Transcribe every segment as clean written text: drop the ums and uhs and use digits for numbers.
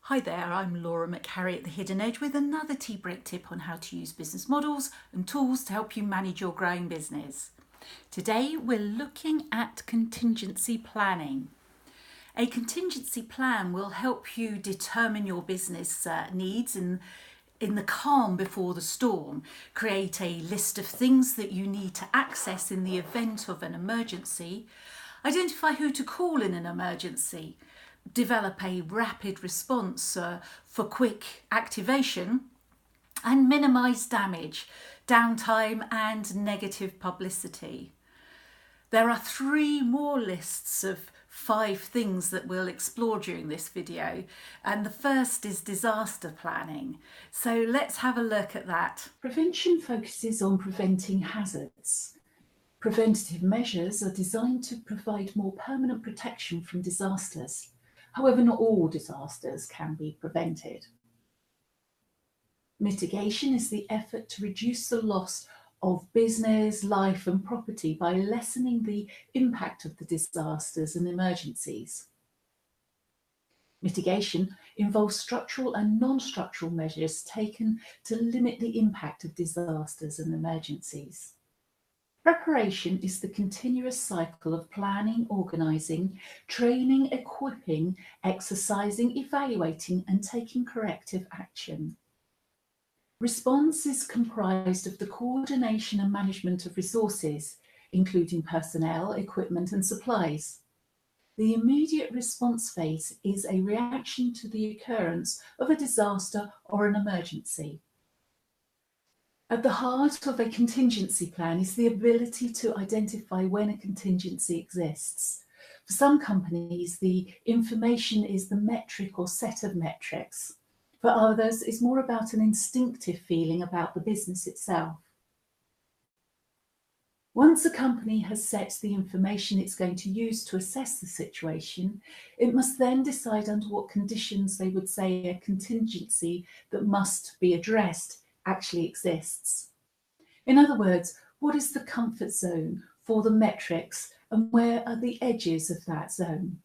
Hi there, I'm Laura McHarry at The Hidden Edge with another tea break tip on how to use business models and tools to help you manage your growing business. Today we're looking at contingency planning. A contingency plan will help you determine your business needs in the calm before the storm. Create a list of things that you need to access in the event of an emergency. Identify who to call in an emergency. Develop a rapid response for quick activation, and minimise damage, downtime and negative publicity. There are 3 more lists of 5 things that we'll explore during this video, and the first is disaster planning. So let's have a look at that. Prevention focuses on preventing hazards. Preventative measures are designed to provide more permanent protection from disasters. However, not all disasters can be prevented. Mitigation is the effort to reduce the loss of business, life and property by lessening the impact of the disasters and emergencies. Mitigation involves structural and non-structural measures taken to limit the impact of disasters and emergencies. Preparation is the continuous cycle of planning, organising, training, equipping, exercising, evaluating and taking corrective action. Response is comprised of the coordination and management of resources, including personnel, equipment and supplies. The immediate response phase is a reaction to the occurrence of a disaster or an emergency. At the heart of a contingency plan is the ability to identify when a contingency exists. For some companies, the information is the metric or set of metrics. For others, it's more about an instinctive feeling about the business itself. Once a company has set the information it's going to use to assess the situation, it must then decide under what conditions they would say a contingency that must be addressed actually exists. In other words, what is the comfort zone for the metrics and where are the edges of that zone?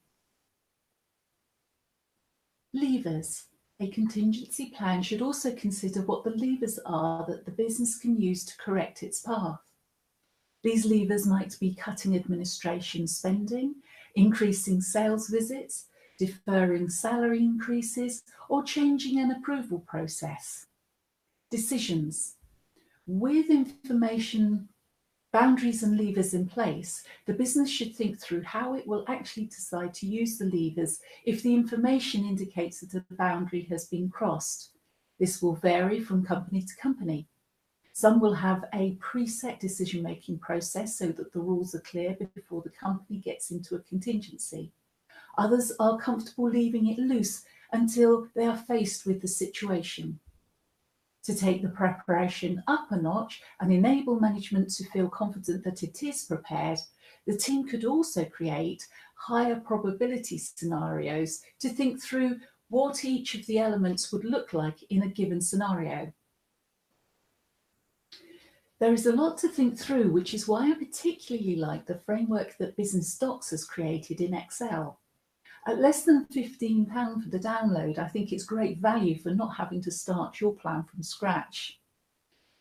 Levers. A contingency plan should also consider what the levers are that the business can use to correct its path. These levers might be cutting administration spending, increasing sales visits, deferring salary increases, or changing an approval process. Decisions. With information, boundaries and levers in place, the business should think through how it will actually decide to use the levers if the information indicates that a boundary has been crossed. This will vary from company to company. Some will have a preset decision-making process so that the rules are clear before the company gets into a contingency. Others are comfortable leaving it loose until they are faced with the situation. To take the preparation up a notch and enable management to feel confident that it is prepared, the team could also create higher probability scenarios to think through what each of the elements would look like in a given scenario. There is a lot to think through, which is why I particularly like the framework that Business Docs has created in Excel. At less than £15 for the download, I think it's great value for not having to start your plan from scratch.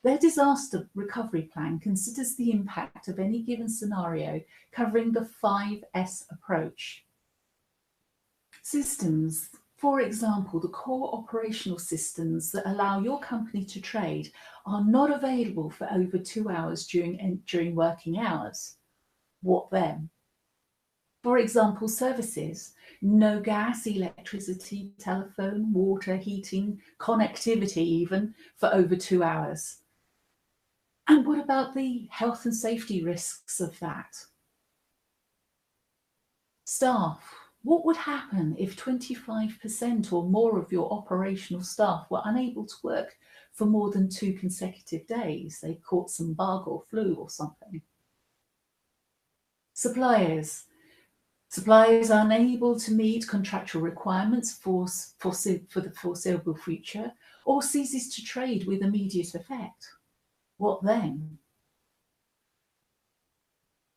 Their disaster recovery plan considers the impact of any given scenario, covering the 5S approach. Systems. For example, the core operational systems that allow your company to trade are not available for over 2 hours during working hours. What then? For example, services, no gas, electricity, telephone, water, heating, connectivity even, for over 2 hours. And what about the health and safety risks of that? Staff. What would happen if 25% or more of your operational staff were unable to work for more than 2 consecutive days? They caught some bug or flu or something. Suppliers. Suppliers are unable to meet contractual requirements for the foreseeable future or ceases to trade with immediate effect. What then?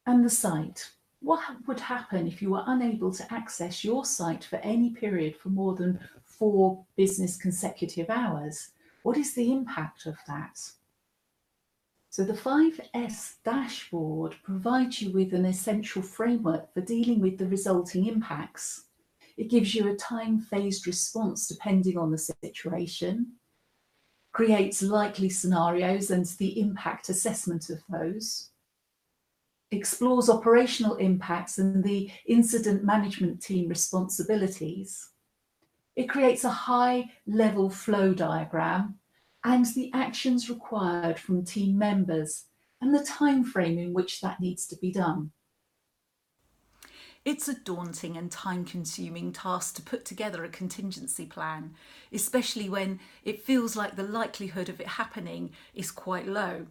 And the site. What would happen if you were unable to access your site for any period for more than 4 business consecutive hours, what is the impact of that? So the 5S dashboard provides you with an essential framework for dealing with the resulting impacts. It gives you a time-phased response depending on the situation, creates likely scenarios and the impact assessment of those, explores operational impacts and the incident management team responsibilities. It creates a high-level flow diagram and the actions required from team members and the time frame in which that needs to be done. It's a daunting and time-consuming task to put together a contingency plan, especially when it feels like the likelihood of it happening is quite low.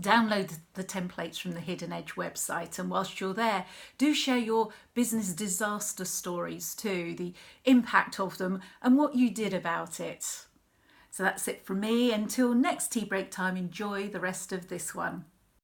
Download the templates from the Hidden Edge website, and whilst you're there, do share your business disaster stories too, the impact of them and what you did about it. So that's it from me. Until next tea break time, enjoy the rest of this one.